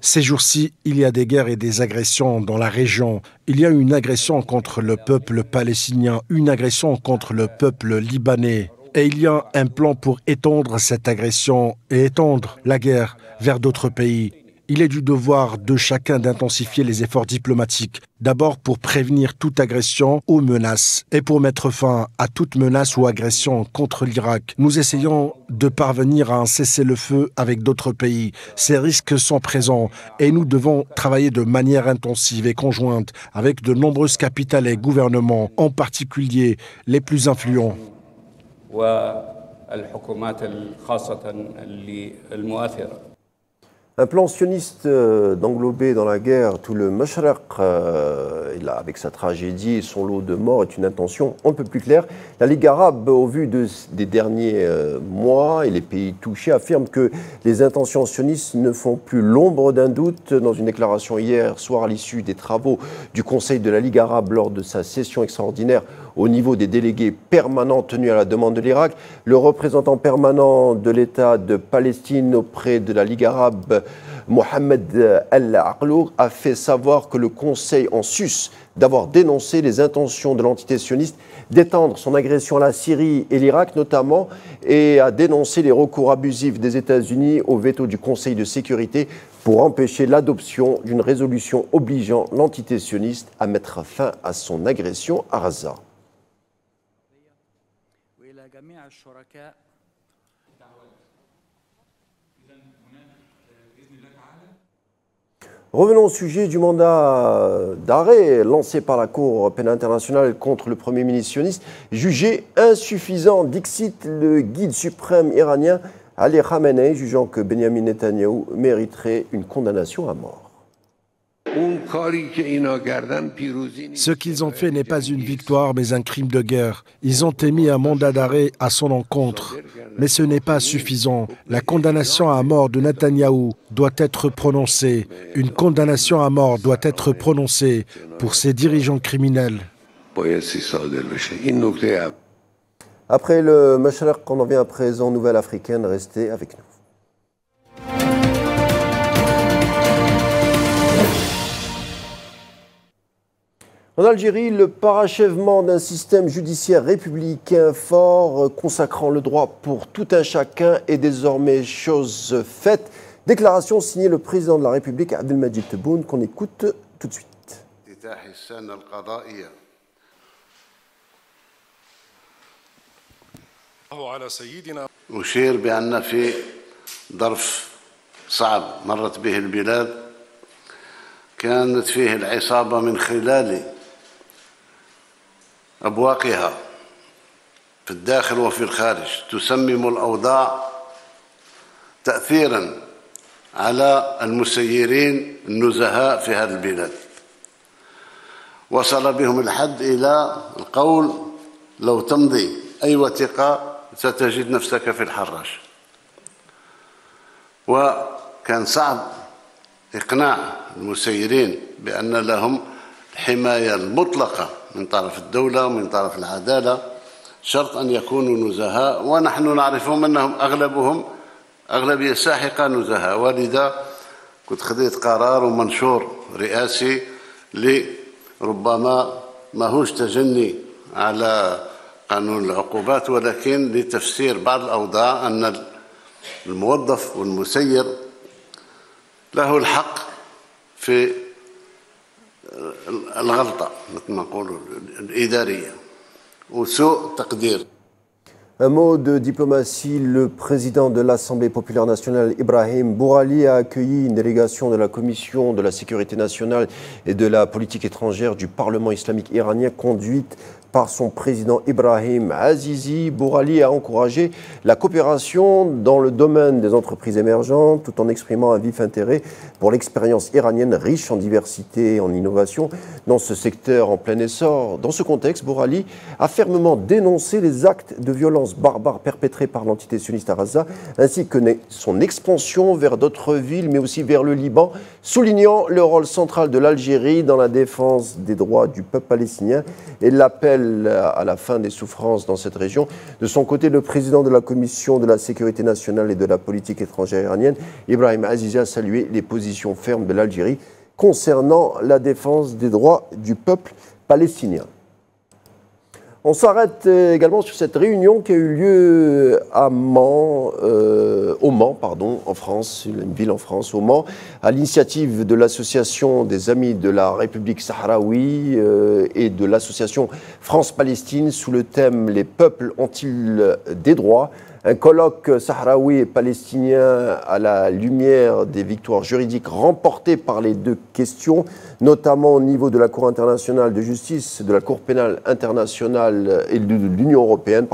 Ces jours-ci, il y a des guerres et des agressions dans la région. Il y a une agression contre le peuple palestinien, une agression contre le peuple libanais. Et il y a un plan pour étendre cette agression et étendre la guerre vers d'autres pays. Il est du devoir de chacun d'intensifier les efforts diplomatiques, d'abord pour prévenir toute agression ou menace et pour mettre fin à toute menace ou agression contre l'Irak. Nous essayons de parvenir à un cessez-le-feu avec d'autres pays. Ces risques sont présents et nous devons travailler de manière intensive et conjointe avec de nombreuses capitales et gouvernements, en particulier les plus influents. Un plan sioniste d'englober dans la guerre tout le Mashraq, avec sa tragédie et son lot de morts, est une intention un peu plus claire. La Ligue arabe, au vu des derniers mois et les pays touchés, affirme que les intentions sionistes ne font plus l'ombre d'un doute. Dans une déclaration hier soir à l'issue des travaux du Conseil de la Ligue arabe lors de sa session extraordinaire au niveau des délégués permanents tenus à la demande de l'Irak, le représentant permanent de l'État de Palestine auprès de la Ligue arabe, Mohamed Al-Aqlour, a fait savoir que le Conseil, en sus d'avoir dénoncé les intentions de l'entité sioniste d'étendre son agression à la Syrie et l'Irak notamment, et a dénoncé les recours abusifs des États-Unis au veto du Conseil de sécurité pour empêcher l'adoption d'une résolution obligeant l'entité sioniste à mettre fin à son agression à Gaza. Revenons au sujet du mandat d'arrêt lancé par la Cour pénale internationale contre le Premier ministre sioniste, jugé insuffisant. Dixit, le guide suprême iranien Ali Khamenei, jugeant que Benyamin Netanyahou mériterait une condamnation à mort. Ce qu'ils ont fait n'est pas une victoire, mais un crime de guerre. Ils ont émis un mandat d'arrêt à son encontre. Mais ce n'est pas suffisant. La condamnation à mort de Netanyahou doit être prononcée. Une condamnation à mort doit être prononcée pour ces dirigeants criminels. Après le Mashraq, on en vient à présent nouvelle africaine. Restez avec nous. En Algérie, le parachèvement d'un système judiciaire républicain fort consacrant le droit pour tout un chacun est désormais chose faite. Déclaration signée le président de la République, Abdelmadjid Tebboune, qu'on écoute tout de suite. أشير بأن في ظرف صعب مرت به البلاد كانت فيه العصابة من خلال أبواقها في الداخل وفي الخارج تسمم الأوضاع تأثيرا على المسيرين النزهاء في هذه البلاد. وصل بهم الحد إلى القول لو تمضي أي وثيقة ستجد نفسك في الحراش. وكان صعب إقناع المسيرين بأن لهم الحماية المطلقة من طرف الدولة ومن طرف العدالة، شرط أن يكونوا نزهاء، ونحن نعرفهم أنهم أغلبية ساحقة نزهاء. ولذا كنت خذيت قرار ومنشور رئاسي لربما ماهوش تجني على قانون العقوبات، ولكن لتفسير بعض الأوضاع أن الموظف والمسير له الحق في الغلطة مثل ما نقولوا الإدارية وسوء تقدير. Un mot de diplomatie, le président de l'Assemblée populaire nationale, Ibrahim Bourali, a accueilli une délégation de la Commission de la sécurité nationale et de la politique étrangère du Parlement islamique iranien, conduite par son président Ibrahim Azizi. Bourali a encouragé la coopération dans le domaine des entreprises émergentes, tout en exprimant un vif intérêt pour l'expérience iranienne riche en diversité et en innovation dans ce secteur en plein essor. Dans ce contexte, Bourali a fermement dénoncé les actes de violence barbares perpétrés par l'entité sioniste à Gaza, ainsi que son expansion vers d'autres villes, mais aussi vers le Liban, soulignant le rôle central de l'Algérie dans la défense des droits du peuple palestinien et l'appel à la fin des souffrances dans cette région. De son côté, le président de la Commission de la sécurité nationale et de la politique étrangère iranienne, Ibrahim Azizi, a salué les positions fermes de l'Algérie concernant la défense des droits du peuple palestinien. On s'arrête également sur cette réunion qui a eu lieu à Mans, au Mans, en France, une ville en France, au Mans, à l'initiative de l'Association des Amis de la République sahraoui et de l'Association France-Palestine sous le thème « Les peuples ont-ils des droits ?» Un colloque sahraoui et palestinien à la lumière des victoires juridiques remportées par les deux questions, notamment au niveau de la Cour internationale de justice, de la Cour pénale internationale et de l'Union européenne.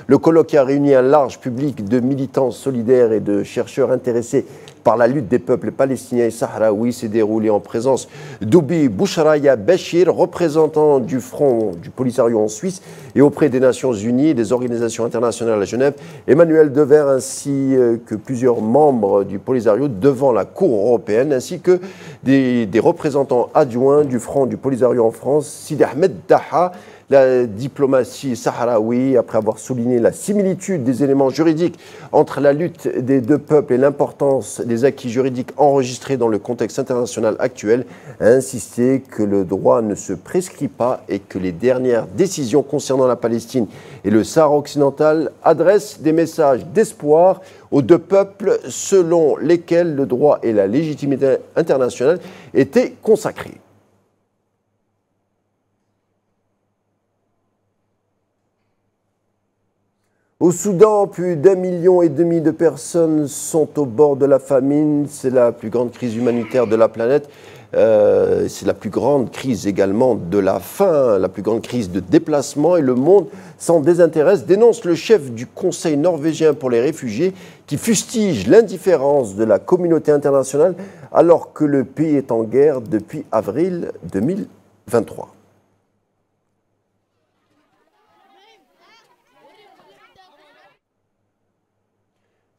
Le colloque a réuni un large public de militants solidaires et de chercheurs intéressés par la lutte des peuples palestiniens et sahraouis, s'est déroulé en présence d'Oubi Bouchraya Béchir, représentant du Front du Polisario en Suisse et auprès des Nations Unies et des organisations internationales à Genève, Emmanuel Dever ainsi que plusieurs membres du Polisario devant la Cour européenne, ainsi que des représentants adjoints du Front du Polisario en France, Sidi Ahmed Daha. La diplomatie sahraoui, après avoir souligné la similitude des éléments juridiques entre la lutte des deux peuples et l'importance des acquis juridiques enregistrés dans le contexte international actuel, a insisté que le droit ne se prescrit pas et que les dernières décisions concernant la Palestine et le Sahara occidental adressent des messages d'espoir aux deux peuples selon lesquels le droit et la légitimité internationale étaient consacrés. Au Soudan, plus d'1,5 million de personnes sont au bord de la famine. C'est la plus grande crise humanitaire de la planète. C'est la plus grande crise également de la faim, la plus grande crise de déplacement. Et le monde s'en désintéresse, dénonce le chef du Conseil norvégien pour les réfugiés qui fustige l'indifférence de la communauté internationale alors que le pays est en guerre depuis avril 2023.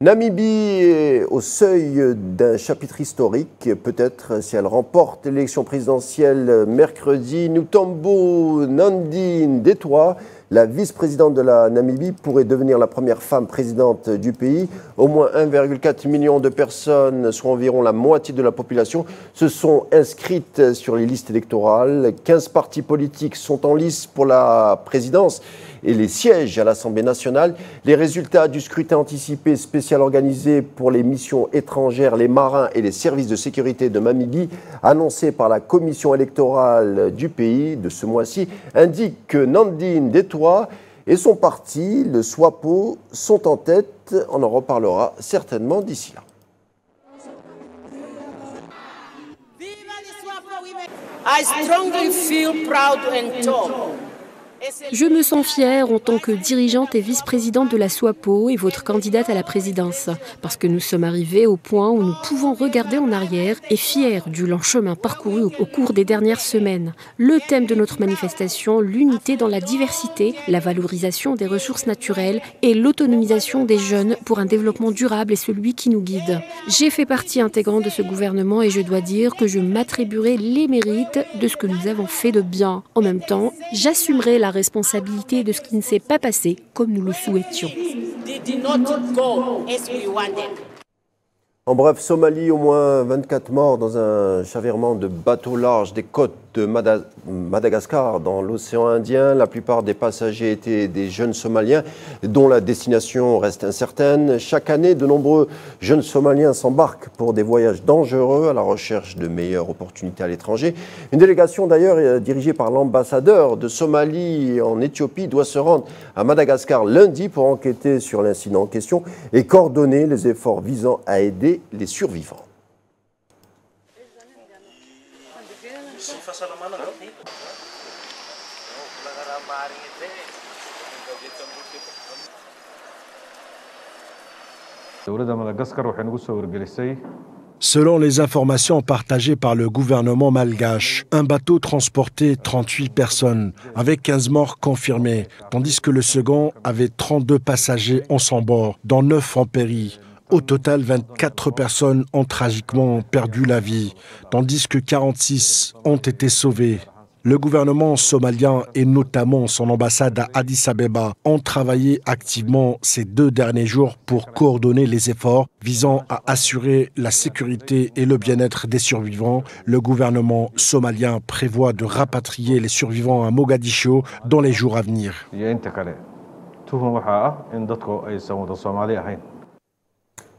Namibie est au seuil d'un chapitre historique, peut-être si elle remporte l'élection présidentielle mercredi. Nutombo Nandine Detwa, la vice-présidente de la Namibie, pourrait devenir la première femme présidente du pays. Au moins 1,4 million de personnes, soit environ la moitié de la population, se sont inscrites sur les listes électorales. 15 partis politiques sont en lice pour la présidence et les sièges à l'Assemblée nationale. Les résultats du scrutin anticipé spécial organisé pour les missions étrangères, les marins et les services de sécurité de Namibie, annoncé par la commission électorale du pays de ce mois-ci, indiquent que Nandine Detwa et son parti, le SWAPO, sont en tête. On en reparlera certainement d'ici là. I strongly feel proud and tall Je me sens fière en tant que dirigeante et vice-présidente de la SWAPO et votre candidate à la présidence, parce que nous sommes arrivés au point où nous pouvons regarder en arrière et fiers du lent chemin parcouru au cours des dernières semaines. Le thème de notre manifestation, l'unité dans la diversité, la valorisation des ressources naturelles et l'autonomisation des jeunes pour un développement durable est celui qui nous guide. J'ai fait partie intégrante de ce gouvernement et je dois dire que je m'attribuerai les mérites de ce que nous avons fait de bien. En même temps, j'assumerai la responsabilité de ce qui ne s'est pas passé comme nous le souhaitions. En bref, Somalie, au moins 24 morts dans un chavirement de bateaux larges des côtes de Madagascar dans l'océan Indien. La plupart des passagers étaient des jeunes Somaliens dont la destination reste incertaine. Chaque année, de nombreux jeunes Somaliens s'embarquent pour des voyages dangereux à la recherche de meilleures opportunités à l'étranger. Une délégation d'ailleurs dirigée par l'ambassadeur de Somalie en Éthiopie doit se rendre à Madagascar lundi pour enquêter sur l'incident en question et coordonner les efforts visant à aider les survivants. Selon les informations partagées par le gouvernement malgache, un bateau transportait 38 personnes, avec 15 morts confirmés, tandis que le second avait 32 passagers en son bord, dont 9 ont péri. Au total, 24 personnes ont tragiquement perdu la vie, tandis que 46 ont été sauvées. Le gouvernement somalien et notamment son ambassade à Addis Abeba ont travaillé activement ces 2 derniers jours pour coordonner les efforts visant à assurer la sécurité et le bien-être des survivants. Le gouvernement somalien prévoit de rapatrier les survivants à Mogadiscio dans les jours à venir.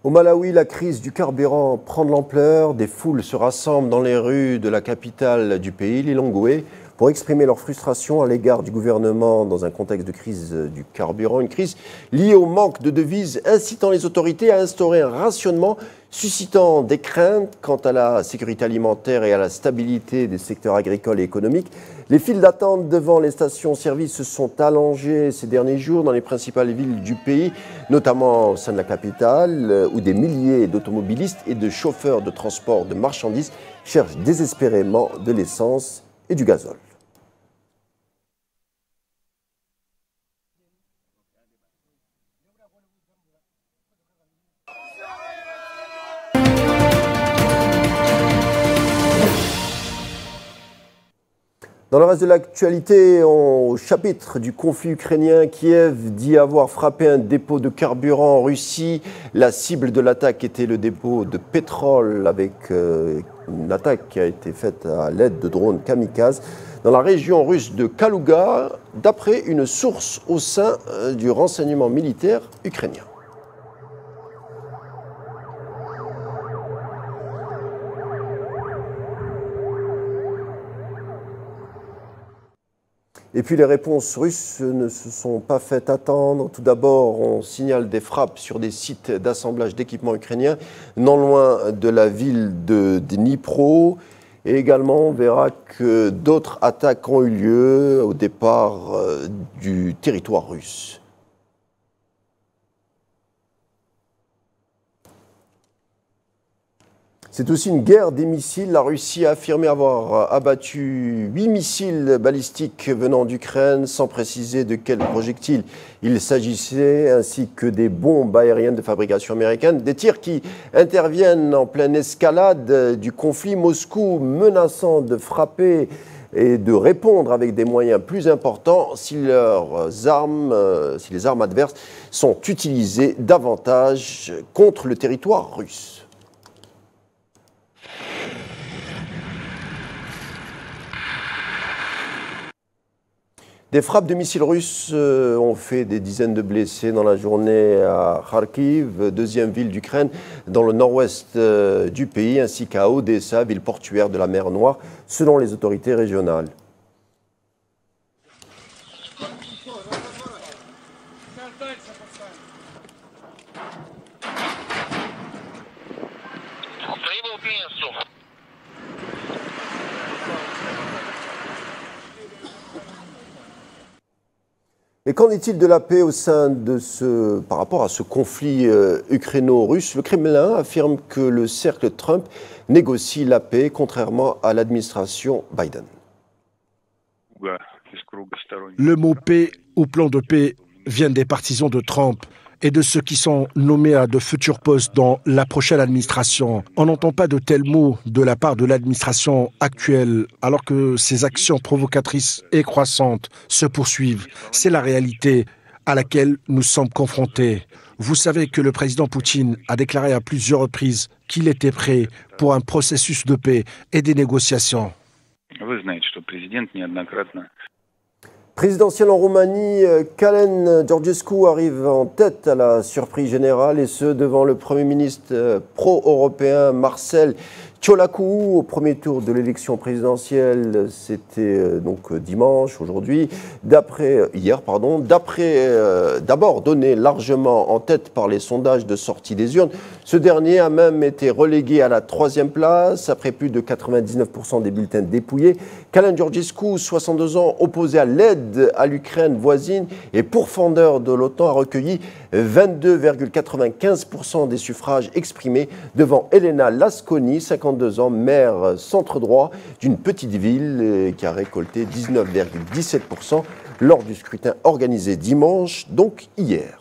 Au Malawi, la crise du carburant prend de l'ampleur. Des foules se rassemblent dans les rues de la capitale du pays, Lilongwe, pour exprimer leur frustration à l'égard du gouvernement dans un contexte de crise du carburant. Une crise liée au manque de devises incitant les autorités à instaurer un rationnement, suscitant des craintes quant à la sécurité alimentaire et à la stabilité des secteurs agricoles et économiques. Les files d'attente devant les stations-service se sont allongées ces derniers jours dans les principales villes du pays, notamment au sein de la capitale, où des milliers d'automobilistes et de chauffeurs de transport de marchandises cherchent désespérément de l'essence et du gazole. Dans le reste de l'actualité, au chapitre du conflit ukrainien, Kiev dit avoir frappé un dépôt de carburant en Russie. La cible de l'attaque était le dépôt de pétrole avec une attaque qui a été faite à l'aide de drones kamikazes dans la région russe de Kaluga, d'après une source au sein du renseignement militaire ukrainien. Et puis les réponses russes ne se sont pas fait attendre. Tout d'abord, on signale des frappes sur des sites d'assemblage d'équipements ukrainiens non loin de la ville de Dnipro. Et également, on verra que d'autres attaques ont eu lieu au départ du territoire russe. C'est aussi une guerre des missiles. La Russie a affirmé avoir abattu 8 missiles balistiques venant d'Ukraine, sans préciser de quels projectiles il s'agissait, ainsi que des bombes aériennes de fabrication américaine. Des tirs qui interviennent en pleine escalade du conflit, Moscou menaçant de frapper et de répondre avec des moyens plus importants si les armes adverses sont utilisées davantage contre le territoire russe. Des frappes de missiles russes ont fait des dizaines de blessés dans la journée à Kharkiv, deuxième ville d'Ukraine, dans le nord-ouest du pays, ainsi qu'à Odessa, ville portuaire de la mer Noire, selon les autorités régionales. Et qu'en est-il de la paix au sein de par rapport à ce conflit ukraino-russe? Le Kremlin affirme que le cercle Trump négocie la paix, contrairement à l'administration Biden. Le mot paix ou plan de paix viennent des partisans de Trump et de ceux qui sont nommés à de futurs postes dans la prochaine administration. On n'entend pas de tels mots de la part de l'administration actuelle, alors que ces actions provocatrices et croissantes se poursuivent. C'est la réalité à laquelle nous sommes confrontés. Vous savez que le président Poutine a déclaré à plusieurs reprises qu'il était prêt pour un processus de paix et des négociations. Présidentielle en Roumanie, Călin Georgescu arrive en tête à la surprise générale, et ce devant le Premier ministre pro-européen Marcel Ciolacu au premier tour de l'élection présidentielle. C'était donc dimanche, aujourd'hui, d'abord donné largement en tête par les sondages de sortie des urnes. Ce dernier a même été relégué à la 3e place après plus de 99% des bulletins dépouillés. Călin Georgescu, 62 ans, opposé à l'aide à l'Ukraine voisine et pourfendeur de l'OTAN, a recueilli 22,95% des suffrages exprimés devant Elena Lasconi, 52 ans, maire centre-droit d'une petite ville qui a récolté 19,17% lors du scrutin organisé dimanche, donc hier.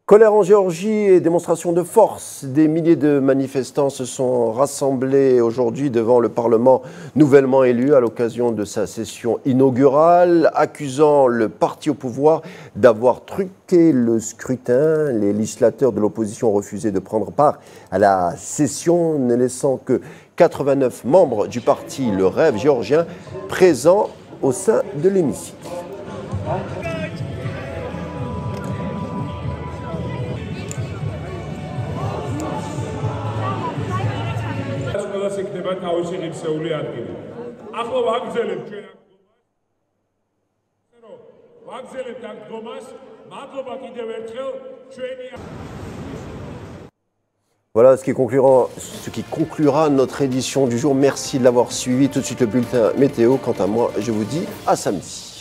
Colère en Géorgie et démonstration de force. Des milliers de manifestants se sont rassemblés aujourd'hui devant le Parlement nouvellement élu à l'occasion de sa session inaugurale, accusant le parti au pouvoir d'avoir truqué le scrutin. Les législateurs de l'opposition ont refusé de prendre part à la session, ne laissant que 89 membres du parti Le Rêve géorgien présents au sein de l'hémicycle. Voilà ce qui conclura notre édition du jour. Merci de l'avoir suivi. Tout de suite le bulletin météo. Quant à moi, je vous dis à samedi.